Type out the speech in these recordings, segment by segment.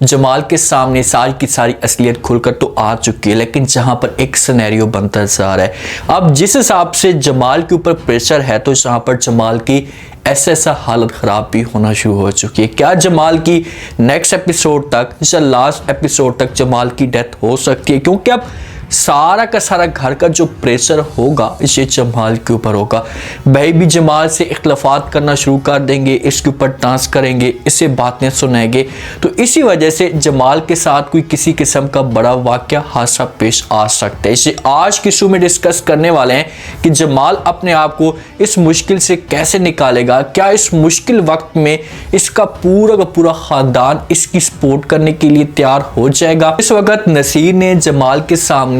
जमाल के सामने सारी की सारी असलियत खुलकर तो आ चुकी है, लेकिन जहां पर एक सिनेरियो बनता जा रहा है। अब जिस हिसाब से जमाल के ऊपर प्रेशर है, तो जहां पर जमाल की ऐसा हालत ख़राब भी होना शुरू हो चुकी है। क्या जमाल की नेक्स्ट एपिसोड तक या लास्ट एपिसोड तक जमाल की डेथ हो सकती है? क्योंकि अब सारा का सारा घर का जो प्रेशर होगा ये जमाल के ऊपर होगा। भाई भी जमाल से इख्तलाफात करना शुरू कर देंगे, इसके ऊपर डांस करेंगे, इसे बातें सुनाएंगे। तो इसी वजह से जमाल के साथ कोई किसी किस्म का बड़ा वाक़या हादसा पेश आ सकता है। इसे आज की शो में डिस्कस करने वाले हैं कि जमाल अपने आप को इस मुश्किल से कैसे निकालेगा। क्या इस मुश्किल वक्त में इसका पूरा का पूरा ख़ानदान इसकी सपोर्ट करने के लिए तैयार हो जाएगा? इस वक्त नसीर ने जमाल के सामने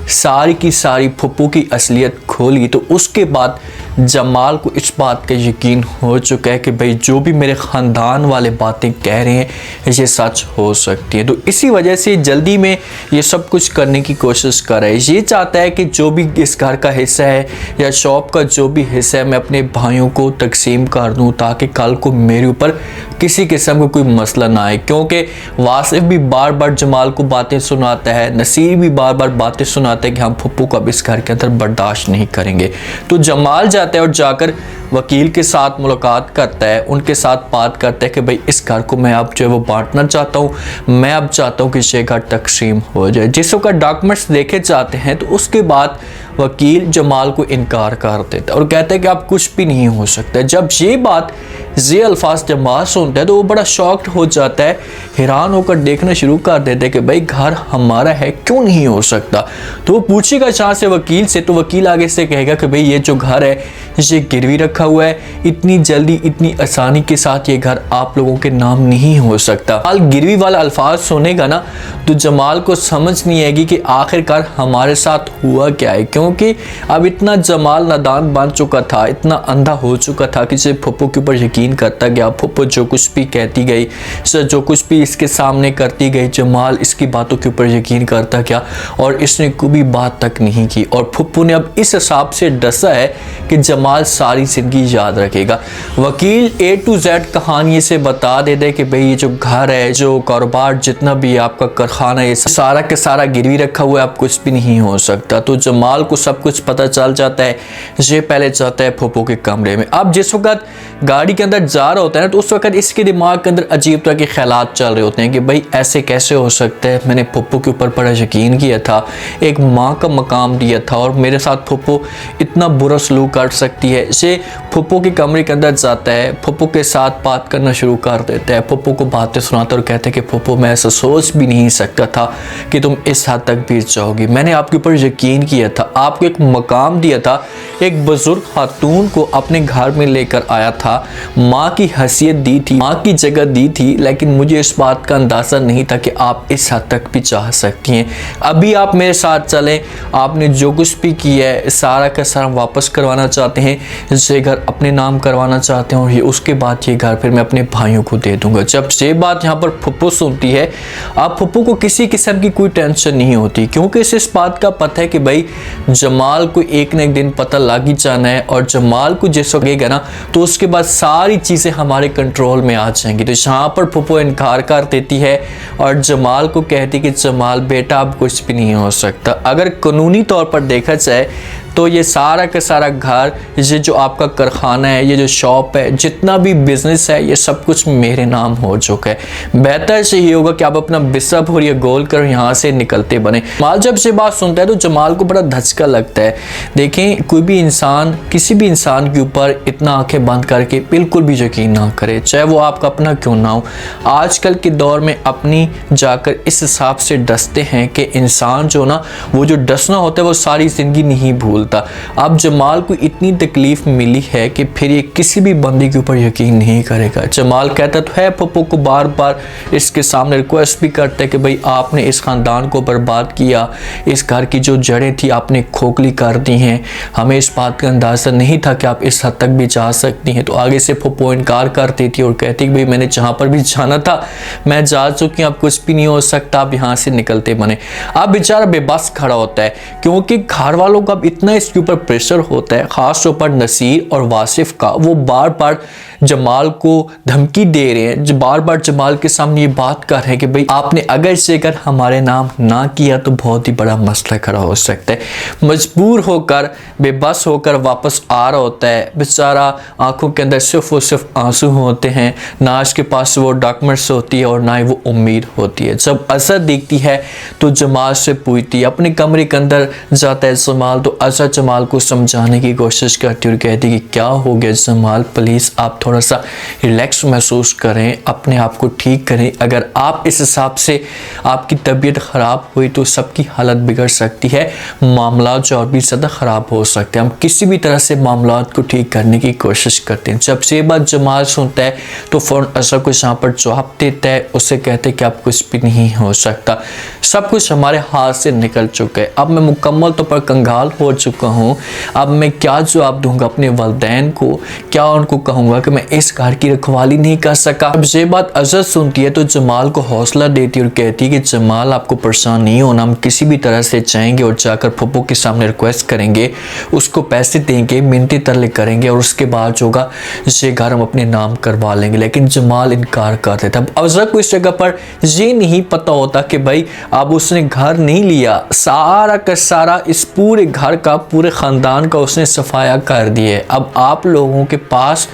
सारी की सारी फुप्पू की असलियत खोली, तो उसके बाद जमाल को इस बात का यकीन हो चुका है कि भाई जो भी मेरे ख़ानदान वाले बातें कह रहे हैं ये सच हो सकती है। तो इसी वजह से जल्दी में ये सब कुछ करने की कोशिश कर रहा है। ये चाहता है कि जो भी इस घर का हिस्सा है या शॉप का जो भी हिस्सा है मैं अपने भाइयों को तकसीम कर दूँ, ताकि कल को मेरे ऊपर किसी किस्म का कोई मसला ना आए। क्योंकि वासिफ भी बार बार जमाल को बातें सुनाता है, नसीर भी बार बार बातें सुनाते हैं कि हम फुप्पू को अब इस घर के अंदर बर्दाश्त नहीं करेंगे। तो जमाल जाता है और जाकर वकील के साथ मुलाकात करता है, उनके साथ बात करता है कि भाई इस घर को मैं अब जो है वो बांटना चाहता हूँ, मैं अब चाहता हूँ कि ये घर तकसीम हो जाए। जिस वक्त डॉक्यूमेंट्स देखे जाते हैं तो उसके बाद वकील जमाल को इनकार कर देता है और कहता है कि अब कुछ भी नहीं हो सकता। जब ये बात ये अल्फाज जमाल सुनता है तो वो बड़ा शॉक्ड हो जाता है, हैरान होकर देखना शुरू कर देता है कि भाई घर हमारा है, क्यों नहीं हो सकता। तो वो पूछेगा जहाँ से वकील से, तो वकील आगे से कहेगा कि भाई ये जो घर है ये गिरवी रखा हुआ है, इतनी जल्दी इतनी आसानी के साथ ये घर आप लोगों के नाम नहीं हो सकता। हाल गिरवी वाला अल्फाज सुनेगा ना तो जमाल को समझ नहीं आएगी कि आखिरकार हमारे साथ हुआ क्या है। क्योंकि अब इतना जमाल नादान बन चुका था, इतना अंधा हो चुका था कि सिर्फ फुप्पू के ऊपर यकीन करता गया। फुप्पू जो कुछ भी कहती गई, जो कुछ भी इसके सामने करती गई, जमाल इसकी बातों के ऊपर यकीन करता गया और इसने कोई बात तक नहीं की। और फुप्पू ने अब इस हिसाब से डसा है कि जमाल सारी जिंदगी याद रखेगा। वकील A to Z कहानी से बता देता है कि भाई ये जो घर है, जो कारोबार जितना भी आपका कारखाना है, सारा के सारा गिरवी रखा हुआ है, अब कुछ भी नहीं हो सकता। तो जमाल को सब कुछ पता चल जाता है। ये पहले जाता है फुप्पू के कमरे में। अब जिस वक्त गाड़ी के अंदर जा रहा होता है ना, तो उस वक्त इसके दिमाग के अंदर अजीब तरह के ख्यालात चल रहे होते हैं कि भाई ऐसे कैसे हो सकता है, मैंने फुप्पू के ऊपर बड़ा यकीन किया था, एक माँ का मकाम दिया था और मेरे साथ फुप्पू इतना बुरा सलूक कर सकती है। इसे फुप्पू के कमरे के अंदर जाता है, फुप्पू के साथ बात करना शुरू कर देता है, फुप्पू को बातें सुनाता और कहते हैं कि फुप्पू मैं ऐसा सोच भी नहीं सकता था कि तुम इस हद तक बीत जाओगी। मैंने आपके ऊपर यकीन किया था, आपको एक मकाम दिया था, एक बुजुर्ग खातून को अपने घर में लेकर आया था, माँ की हैसियत दी थी, माँ की जगह दी थी, लेकिन मुझे इस बात का अंदाज़ा नहीं था कि आप इस हद तक भी चाह सकती हैं। अभी आप मेरे साथ चलें, आपने जो कुछ भी किया है सारा का सारा वापस करवाना चाहते हैं, ये घर अपने नाम करवाना चाहते हैं और ये उसके बाद ये घर फिर मैं अपने भाइयों को दे दूंगा। जब ये बात यहाँ पर फुप्पू सुनती है, अब फुप्पू को किसी किस्म की कोई टेंशन नहीं होती, क्योंकि इस बात का पता है कि भाई जमाल को एक न एक दिन पता लग ही जाना है और जमाल को जिस लगेगा ना तो उसके बाद सारी चीज़ें हमारे कंट्रोल में आ जाएंगी। तो यहाँ पर फुप्पू इनकार कर देती है और जमाल को कहती कि जमाल बेटा अब कुछ भी नहीं हो सकता। अगर कानूनी तौर पर देखा जाए तो ये सारा का सारा घर, ये जो आपका कारखाना है, ये जो शॉप है, जितना भी बिजनेस है, ये सब कुछ मेरे नाम हो चुका है। बेहतर से ये होगा कि आप अपना बिस्सा और ये गोल कर यहाँ से निकलते बने। जमाल जब से बात सुनता है तो जमाल को बड़ा धचका लगता है। देखें, कोई भी इंसान किसी भी इंसान के ऊपर इतना आंखें बंद करके बिल्कुल भी यकीन ना करे, चाहे वो आपका अपना क्यों ना हो। आजकल के दौर में अपनी जाकर इस हिसाब से डसते हैं कि इंसान जो ना वो जो डसना होता है वो सारी ज़िंदगी नहीं भूल। अब जमाल को इतनी तकलीफ मिली है कि फिर ये किसी भी बंदे के ऊपर यकीन नहीं करेगा। जमाल कहता तो है फुप्पू को, बार बार इसके सामने रिक्वेस्ट भी करता है कि भाई आपने इस खानदान को बर्बाद किया, इस घर की जो जड़ें थी आपने खोखली कर दी हैं, हमें इस बात का अंदाज़ा नहीं था कि आप इस हद तक भी जा सकती हैं। तो आगे से फुप्पू इनकार करती थी और कहती कि भाई मैंने जहाँ पर भी जाना था मैं जा चुकी हूँ, अब कुछ भी नहीं हो सकता, आप यहाँ से निकलते बने। अब बेचारा बेबस खड़ा होता है क्योंकि घर वालों का अब इतना इसके ऊपर प्रेशर होता है, खास तौर पर नसीर और वासिफ का। वो बार बार जमाल को धमकी दे रहे हैं, जो बार बार जमाल के सामने ये बात कर रहे हैं कि भाई आपने अगर से अगर हमारे नाम ना किया तो बहुत ही बड़ा मसला खड़ा हो सकता है। मजबूर होकर बेबस होकर वापस आ रहा होता है बेचारा, आंखों के अंदर सिर्फ और सिर्फ आंसू होते हैं, ना उसके पास वो डॉक्यूमेंट्स होती है और ना ही वो उम्मीद होती है। जब असर दिखती है तो जमाल से पूछती है, अपने कमरे के अंदर जाता है जमाल, तो असर जमाल को समझाने की कोशिश करती है और कहती है कि क्या हो गया जमाल, प्लीज़ आप थोड़ा सा रिलैक्स महसूस करें, अपने आप को ठीक करें। अगर आप इस हिसाब से आपकी तबीयत ख़राब हुई तो सबकी हालत बिगड़ सकती है, मामला जो और भी ज़्यादा ख़राब हो सकते हैं। हम किसी भी तरह से मामला को ठीक करने की कोशिश करते हैं। जब से बात जमाल सुनता है तो फ़ौरन असर को यहाँ पर जवाब देता है, उससे कहते हैं कि अब कुछ भी नहीं हो सकता, सब कुछ हमारे हाथ से निकल चुका है, अब मैं मुकम्मल तौर पर कंगाल हो चुका हूँ, अब मैं क्या जवाब दूंगा अपने वालिदैन को, क्या उनको कहूँगा कि मैं इस घर की रखवाली नहीं कर सका। अब ये बात असर सुनती है तो जमाल को हौसला देती है और कहती है कि जमाल आपको परेशान नहीं होना, हम किसी भी तरह से जाएंगे और जाकर फुप्पो के सामने रिक्वेस्ट करेंगे, उसको पैसे देंगे, मिन्नतें तरले करेंगे और उसके बाद जो होगा ये घर हम अपने नाम करवा लेंगे। लेकिन जमाल इनकार कर देता। अब अफजल को इस जगह पर ये नहीं पता होता कि भाई अब उसने घर नहीं लिया, सारा का सारा इस पूरे घर का, पूरे ख़ानदान का उसने सफाया कर दिया है। अब आप लोगों के पास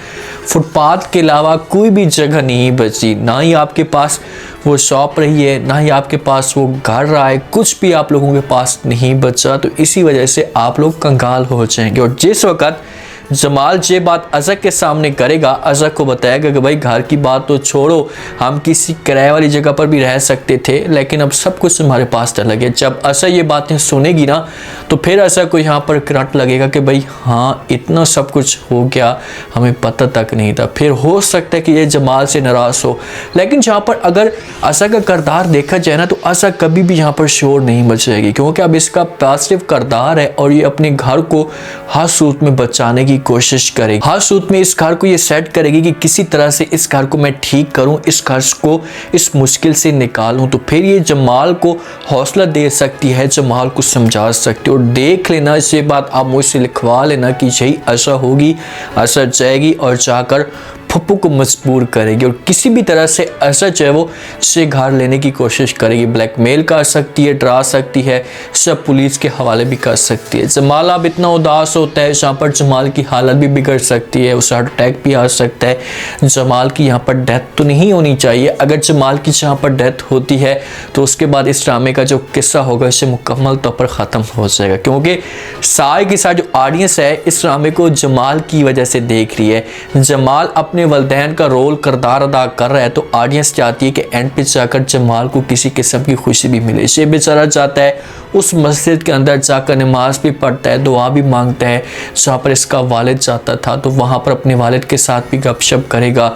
फुटपाथ के अलावा कोई भी जगह नहीं बची, ना ही आपके पास वो शॉप रही है, ना ही आपके पास वो घर रहा है, कुछ भी आप लोगों के पास नहीं बचा। तो इसी वजह से आप लोग कंगाल हो जाएंगे। और जिस वक्त जमाल ये बात अजहर के सामने करेगा, अजहर को बताएगा कि भाई घर की बात तो छोड़ो, हम किसी किराए वाली जगह पर भी रह सकते थे, लेकिन अब सब कुछ हमारे पास चला गया। जब अजहर ये बातें सुनेगी ना तो फिर अजहर को यहाँ पर करंट लगेगा कि भाई हाँ इतना सब कुछ हो गया, हमें पता तक नहीं था। फिर हो सकता है कि ये जमाल से नाराज़ हो, लेकिन जहाँ पर अगर अजहर का किरदार देखा जाए ना तो अजहर कभी भी यहाँ पर शोर नहीं बचेगी, क्योंकि अब इसका पॉजिटिव किरदार है और ये अपने घर को हर सूरत में बचाने की कोशिश करेगी, हर सूरत में इस घर को ये सेट करेगी कि किसी तरह से इस घर को मैं ठीक करूं, इस घर को इस मुश्किल से निकालूं। तो फिर ये जमाल को हौसला दे सकती है, जमाल को समझा सकती है। और देख लेना, ये बात आप मुझसे लिखवा लेना कि यही आशा होगी, आशा जाएगी और जाकर फुप्पो को मजबूर करेगी और किसी भी तरह से ऐसा चाहे वो से घर लेने की कोशिश करेगी, ब्लैकमेल कर सकती है, डरा सकती है, सब पुलिस के हवाले भी कर सकती है। जमाल अब इतना उदास होता है, यहाँ पर जमाल की हालत भी बिगड़ सकती है, उसे हार्ट अटैक भी आ सकता है। जमाल की यहाँ पर डेथ तो नहीं होनी चाहिए, अगर जमाल की यहाँ पर डेथ होती है तो उसके बाद इस ड्रामे का जो किस्सा होगा इसे मुकम्मल तौर पर ख़त्म हो जाएगा, क्योंकि सारे के साथ जो ऑडियंस है इस ड्रामे को जमाल की वजह से देख रही है। जमाल अपने वालिदैन का रोल किरदार अदा कर रहा है तो ऑडियंस चाहती है कि एंड पे जाकर जमाल को किसी किस्म की खुशी भी मिले। ये बेचारा चाहता है उस मस्जिद के अंदर जाकर नमाज भी पढ़ता है, दुआ भी मांगता है, जहाँ पर इसका वालिद जाता था तो वहाँ पर अपने वालिद के साथ भी गपशप करेगा,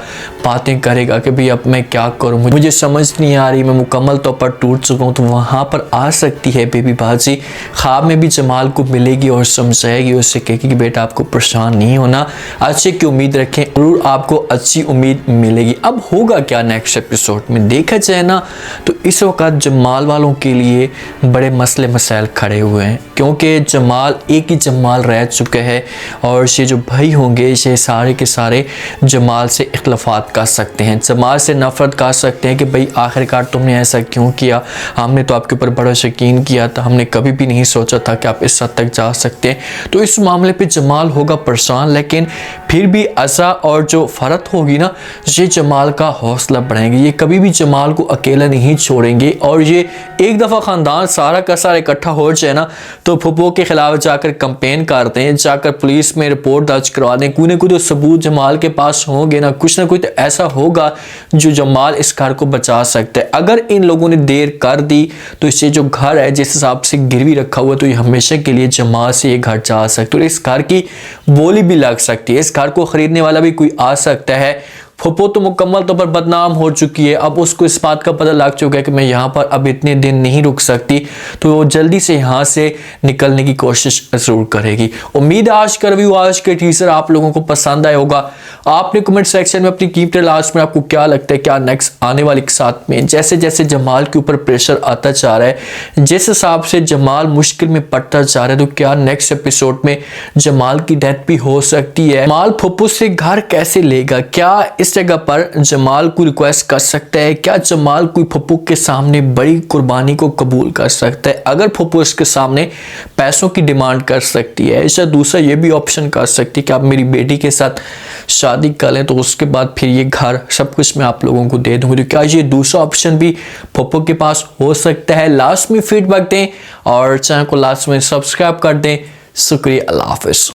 बातें करेगा कि भाई अब मैं क्या करूँ, मुझे समझ नहीं आ रही, मैं मुकम्मल तौर पर टूट चुका हूँ। तो वहाँ पर आ सकती है बेबी बाजी, ख्वाब में भी जमाल को मिलेगी और समझाएगी, उससे कहेगी कि बेटा आपको परेशान नहीं होना, अच्छे की उम्मीद रखें, जरूर आपको अच्छी उम्मीद मिलेगी। अब होगा क्या नेक्स्ट एपिसोड में देखा जाए ना तो इस वक्त जमाल वालों के लिए बड़े मसले मसाइल खड़े हुए हैं, क्योंकि जमाल एक ही जमाल रह चुके हैं और ये जो भाई होंगे ये सारे के सारे जमाल से इख्तलाफात कर सकते हैं, जमाल से नफरत कर सकते हैं कि भाई आखिरकार तुमने ऐसा क्यों किया, हमने तो आपके ऊपर बड़ा यकीन किया था, हमने कभी भी नहीं सोचा था कि आप इस हद तक जा सकते हैं। तो इस मामले पे जमाल होगा परेशान, लेकिन फिर भी असा और जो फ़रत होगी ना ये जमाल का हौसला बढ़ाएंगे, ये कभी भी जमाल को अकेला नहीं छोड़ेंगे। और ये एक दफ़ा ख़ानदान सारा का सारा इकट्ठा हो जाए ना तो फुप्पो के खिलाफ जाकर कंपेन करते हैं, जाकर पुलिस में रिपोर्ट दर्ज करवा दें, कोई ना कोई तो सबूत जमाल के पास होंगे ना, कुछ ना कुछ तो ऐसा होगा जो जमाल इस घर को बचा सकता है। अगर इन लोगों ने देर कर दी तो इससे जो घर है जिस हिसाब से गिरवी रखा हुआ तो ये हमेशा के लिए जमाल से ये घर जा सकते और इस घर की बोली भी लग सकती है, इस घर को खरीदने वाला भी कोई आ सकता है। फुप्पो तो मुकम्मल तौर पर बदनाम हो चुकी है। अब उसको इस बात का पता लग चुका है कि मैं यहाँ पर अब इतने दिन नहीं रुक सकती, तो वो जल्दी से यहाँ से निकलने की कोशिश जरूर करेगी। उम्मीद है आज का रिव्यू, आज के टीजर आप लोगों को पसंद आया होगा। आपने कमेंट सेक्शन में अपनी कीमती लास्ट में आपको क्या लगता है, क्या नेक्स्ट आने वाले के साथ में जैसे जैसे जमाल के ऊपर प्रेशर आता जा रहा है, जिस हिसाब से जमाल मुश्किल में पड़ता जा रहा है, तो क्या नेक्स्ट एपिसोड में जमाल की डेथ भी हो सकती है। जमाल फुप्पो से घर कैसे लेगा, क्या इस जगह पर जमाल को रिक्वेस्ट कर सकता है, क्या जमाल कोई फुप्पो के सामने बड़ी कुर्बानी को कबूल कर सकता है। अगर फुप्पो इसके सामने पैसों की डिमांड कर सकती है, या दूसरा ये भी ऑप्शन कर सकती है कि आप मेरी बेटी के साथ शादी कर लें, तो उसके बाद फिर ये घर सब कुछ मैं आप लोगों को दे दूंगी। तो क्या ये दूसरा ऑप्शन भी फुप्पो के पास हो सकता है। लास्ट में फीडबैक दें और चैनल को लास्ट में सब्सक्राइब कर दें। शुक्रिया, अल्लाह हाफिज।